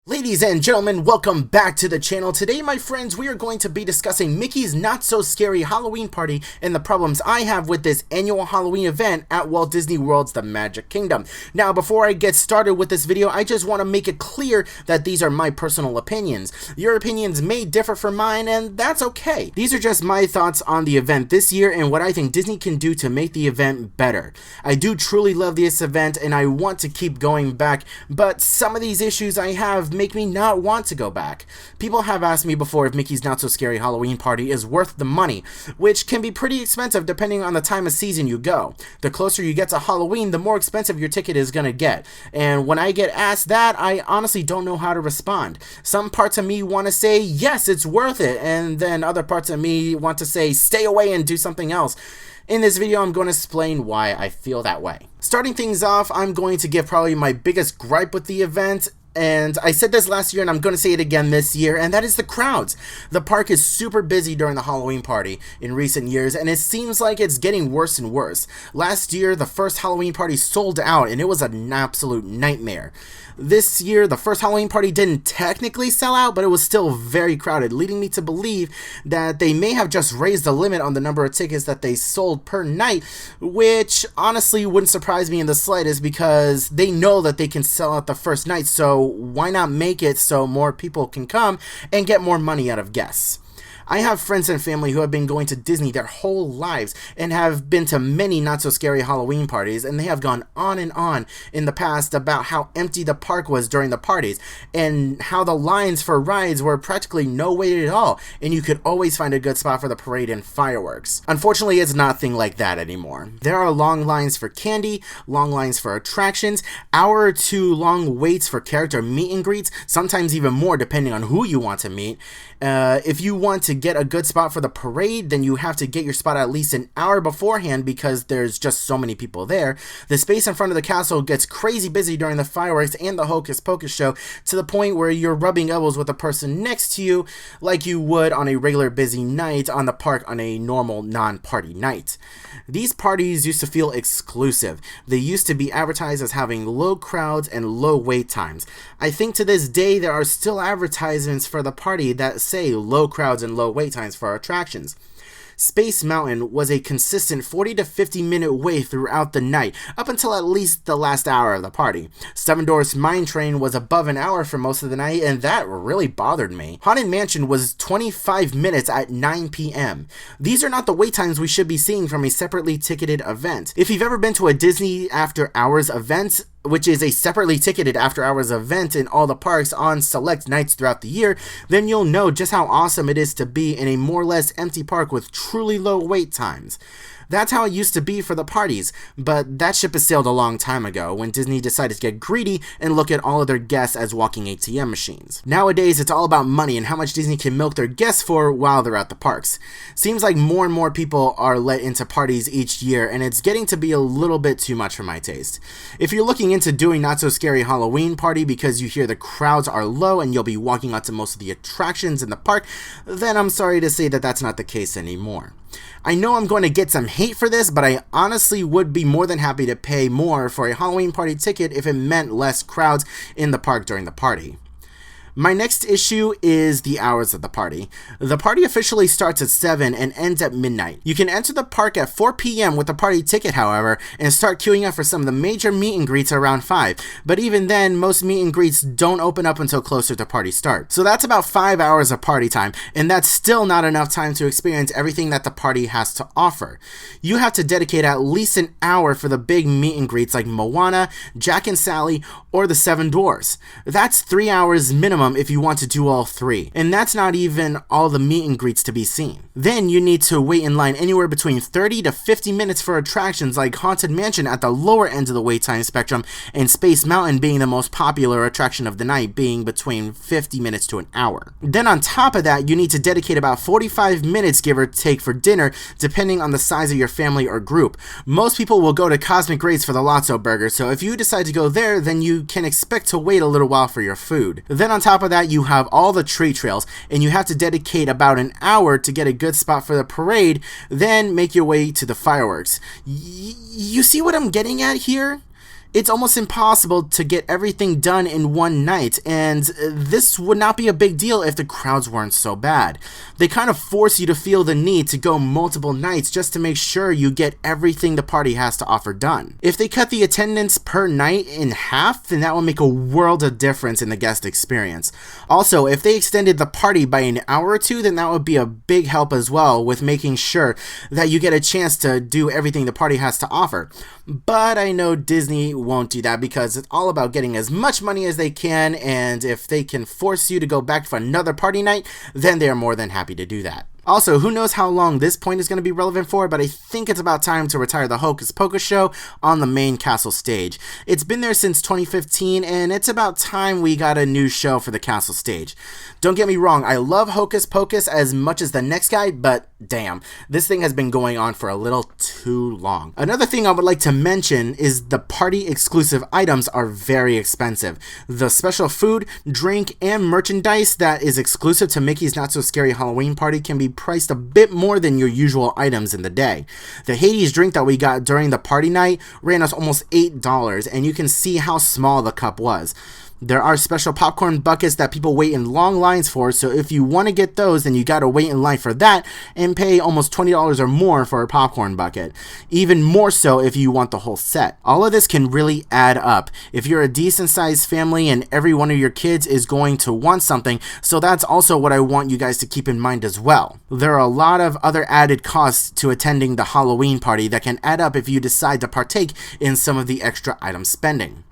Ladies and gentlemen, welcome back to the channel. Today, my friends, we are going to be discussing Mickey's Not So Scary Halloween Party and the problems I have with this annual Halloween event at Walt Disney World's The Magic Kingdom. Now, before I get started with this video, I just want to make it clear that these are my personal opinions. Your opinions may differ from mine, and that's okay. These are just my thoughts on the event this year and what I think Disney can do to make the event better. I do truly love this event, and I want to keep going back, but some of these issues I have make me not want to go back. People have asked me before if Mickey's Not So Scary Halloween Party is worth the money, which can be pretty expensive depending on the time of season you go. The closer you get to Halloween, the more expensive your ticket is gonna get. And when I get asked that, I honestly don't know how to respond. Some parts of me want to say, yes, it's worth it, and then other parts of me want to say, stay away and do something else. In this video, I'm going to explain why I feel that way. Starting things off, I'm going to give probably my biggest gripe with the event. And I said this last year and I'm going to say it again this year, and that is the crowds. The park is super busy during the Halloween party in recent years, and it seems like it's getting worse and worse. Last year, the first Halloween party sold out, and it was an absolute nightmare. This year, the first Halloween party didn't technically sell out, but it was still very crowded, leading me to believe that they may have just raised the limit on the number of tickets that they sold per night, which honestly wouldn't surprise me in the slightest because they know that they can sell out the first night, so why not make it so more people can come and get more money out of guests? I have friends and family who have been going to Disney their whole lives and have been to many not-so-scary Halloween parties, and they have gone on and on in the past about how empty the park was during the parties and how the lines for rides were practically no wait at all, and you could always find a good spot for the parade and fireworks. Unfortunately, it's nothing like that anymore. There are long lines for candy, long lines for attractions, hour or two long waits for character meet and greets, sometimes even more depending on who you want to meet. If you want to get a good spot for the parade, then you have to get your spot at least an hour beforehand because there's just so many people there. The space in front of the castle gets crazy busy during the fireworks and the Hocus Pocus show, to the point where you're rubbing elbows with the person next to you like you would on a regular busy night on the park on a normal non-party night. These parties used to feel exclusive. They used to be advertised as having low crowds and low wait times. I think to this day there are still advertisements for the party that say low crowds and low wait times for attractions. Space Mountain was a consistent 40 to 50 minute wait throughout the night, up until at least the last hour of the party. Seven Dwarfs Mine Train was above an hour for most of the night, and that really bothered me. Haunted Mansion was 25 minutes at 9 p.m. These are not the wait times we should be seeing from a separately ticketed event. If you've ever been to a Disney After Hours event, which is a separately ticketed after-hours event in all the parks on select nights throughout the year, then you'll know just how awesome it is to be in a more or less empty park with truly low wait times. That's how it used to be for the parties, but that ship has sailed a long time ago when Disney decided to get greedy and look at all of their guests as walking ATM machines. Nowadays, it's all about money and how much Disney can milk their guests for while they're at the parks. Seems like more and more people are let into parties each year, and it's getting to be a little bit too much for my taste. If you're looking into doing Not So Scary Halloween Party because you hear the crowds are low and you'll be walking onto most of the attractions in the park, then I'm sorry to say that that's not the case anymore. I know I'm going to get some hate for this, but I honestly would be more than happy to pay more for a Halloween party ticket if it meant less crowds in the park during the party. My next issue is the hours of the party. The party officially starts at 7 and ends at midnight. You can enter the park at 4 p.m. with a party ticket, however, and start queuing up for some of the major meet and greets around 5. But even then, most meet and greets don't open up until closer to party start. So that's about 5 hours of party time, and that's still not enough time to experience everything that the party has to offer. You have to dedicate at least an hour for the big meet and greets like Moana, Jack and Sally, or the Seven Dwarfs. That's 3 hours minimum if you want to do all three, and that's not even all the meet and greets to be seen. Then you need to wait in line anywhere between 30 to 50 minutes for attractions like Haunted Mansion at the lower end of the wait time spectrum, and Space Mountain being the most popular attraction of the night, being between 50 minutes to an hour. Then on top of that, you need to dedicate about 45 minutes, give or take, for dinner, depending on the size of your family or group. Most people will go to Cosmic Rays for the Lotso Burger, so if you decide to go there, then you can expect to wait a little while for your food. Then on top of that, you have all the tree trails, and you have to dedicate about an hour to get a good spot for the parade, then make your way to the fireworks. You see what I'm getting at here? It's almost impossible to get everything done in one night, and this would not be a big deal if the crowds weren't so bad. They kind of force you to feel the need to go multiple nights just to make sure you get everything the party has to offer done. If they cut the attendance per night in half, then that would make a world of difference in the guest experience. Also, if they extended the party by an hour or two, then that would be a big help as well with making sure that you get a chance to do everything the party has to offer. But I know Disney won't do that because it's all about getting as much money as they can, and if they can force you to go back for another party night, then they are more than happy to do that. Also, who knows how long this point is going to be relevant for, but I think it's about time to retire the Hocus Pocus show on the main castle stage. It's been there since 2015, and it's about time we got a new show for the castle stage. Don't get me wrong, I love Hocus Pocus as much as the next guy, but damn, this thing has been going on for a little too long. Another thing I would like to mention is the party exclusive items are very expensive. The special food, drink, and merchandise that is exclusive to Mickey's Not So Scary Halloween Party can be priced a bit more than your usual items in the day. The Hades drink that we got during the party night ran us almost $8, and you can see how small the cup was. There are special popcorn buckets that people wait in long lines for, so if you want to get those, then you gotta wait in line for that and pay almost $20 or more for a popcorn bucket. Even more so if you want the whole set. All of this can really add up if you're a decent sized family and every one of your kids is going to want something, so that's also what I want you guys to keep in mind as well. There are a lot of other added costs to attending the Halloween party that can add up if you decide to partake in some of the extra item spending.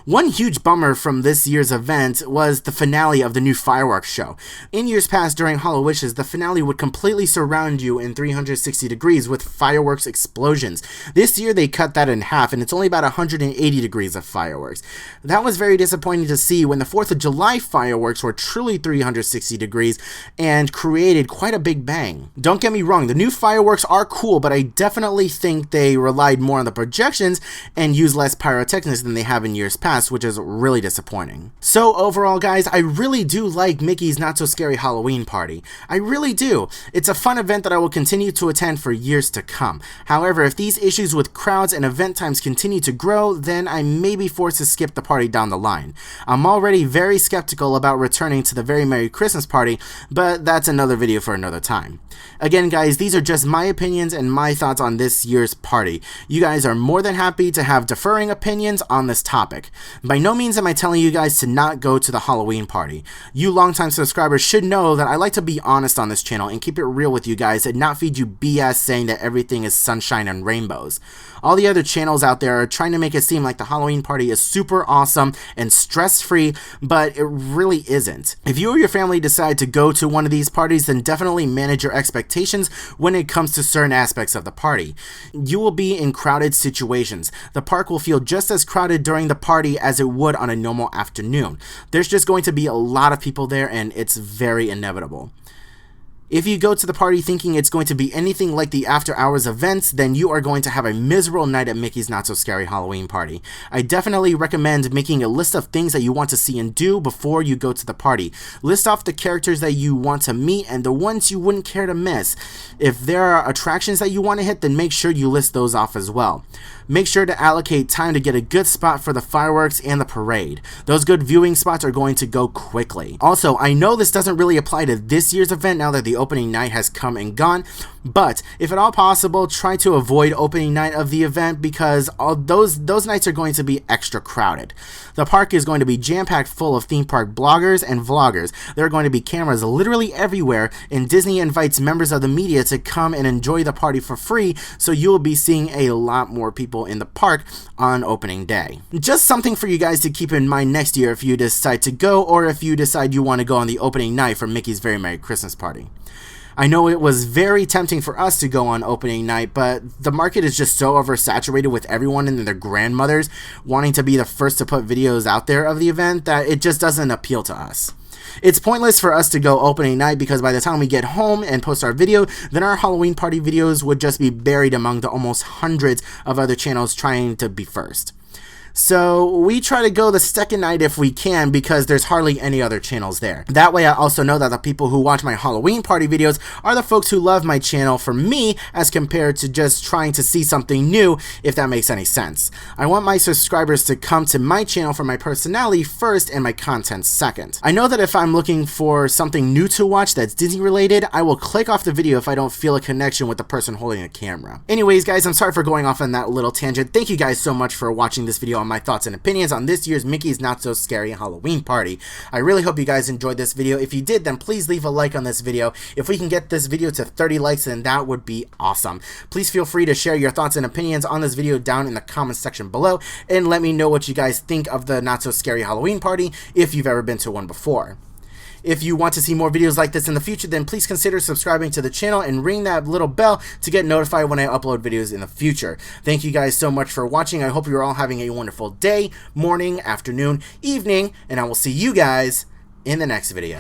One huge bummer from this year's event was the finale of the new fireworks show. In years past during Hallowishes, the finale would completely surround you in 360 degrees with fireworks explosions. This year they cut that in half and it's only about 180 degrees of fireworks. That was very disappointing to see when the 4th of July fireworks were truly 360 degrees and created quite a big bang. Don't get me wrong, the new fireworks are cool, but I definitely think they relied more on the projections and used less pyrotechnics than they have in years past, which is really disappointing. So overall guys, I really do like Mickey's Not So Scary Halloween Party. I really do. It's a fun event that I will continue to attend for years to come. However, if these issues with crowds and event times continue to grow, then I may be forced to skip the party down the line. I'm already very skeptical about returning to the Very Merry Christmas Party, but that's another video for another time. Again guys, these are just my opinions and my thoughts on this year's party. You guys are more than happy to have differing opinions on this topic. By no means am I telling you guys to not go to the Halloween party. You longtime subscribers should know that I like to be honest on this channel and keep it real with you guys and not feed you BS saying that everything is sunshine and rainbows. All the other channels out there are trying to make it seem like the Halloween party is super awesome and stress-free, but it really isn't. If you or your family decide to go to one of these parties, then definitely manage your expectations when it comes to certain aspects of the party. You will be in crowded situations. The park will feel just as crowded during the party as it would on a normal afternoon. There's just going to be a lot of people there and it's very inevitable. If you go to the party thinking it's going to be anything like the after hours events, then you are going to have a miserable night at Mickey's Not So Scary Halloween Party. I definitely recommend making a list of things that you want to see and do before you go to the party. List off the characters that you want to meet and the ones you wouldn't care to miss. If there are attractions that you want to hit, then make sure you list those off as well. Make sure to allocate time to get a good spot for the fireworks and the parade. Those good viewing spots are going to go quickly. Also, I know this doesn't really apply to this year's event now that the opening night has come and gone, but if at all possible, try to avoid opening night of the event because all those nights are going to be extra crowded. The park is going to be jam-packed full of theme park bloggers and vloggers. There are going to be cameras literally everywhere, and Disney invites members of the media to come and enjoy the party for free, so you will be seeing a lot more people in the park on opening day. Just something for you guys to keep in mind next year if you decide to go, or if you decide you want to go on the opening night for Mickey's Very Merry Christmas Party. I know it was very tempting for us to go on opening night, but the market is just so oversaturated with everyone and their grandmothers wanting to be the first to put videos out there of the event that it just doesn't appeal to us. It's pointless for us to go opening night because by the time we get home and post our video, then our Halloween party videos would just be buried among the almost hundreds of other channels trying to be first. So we try to go the second night if we can because there's hardly any other channels there. That way I also know that the people who watch my Halloween party videos are the folks who love my channel for me as compared to just trying to see something new, if that makes any sense. I want my subscribers to come to my channel for my personality first and my content second. I know that if I'm looking for something new to watch that's Disney related, I will click off the video if I don't feel a connection with the person holding the camera. Anyways guys, I'm sorry for going off on that little tangent. Thank you guys so much for watching this video on my thoughts and opinions on this year's Mickey's Not So Scary Halloween Party. I really hope you guys enjoyed this video. If you did, then please leave a like on this video. If we can get this video to 30 likes, then that would be awesome. Please feel free to share your thoughts and opinions on this video down in the comments section below, and let me know what you guys think of the Not So Scary Halloween Party if you've ever been to one before. If you want to see more videos like this in the future, then please consider subscribing to the channel and ring that little bell to get notified when I upload videos in the future. Thank you guys so much for watching. I hope you're all having a wonderful day, morning, afternoon, evening, and I will see you guys in the next video.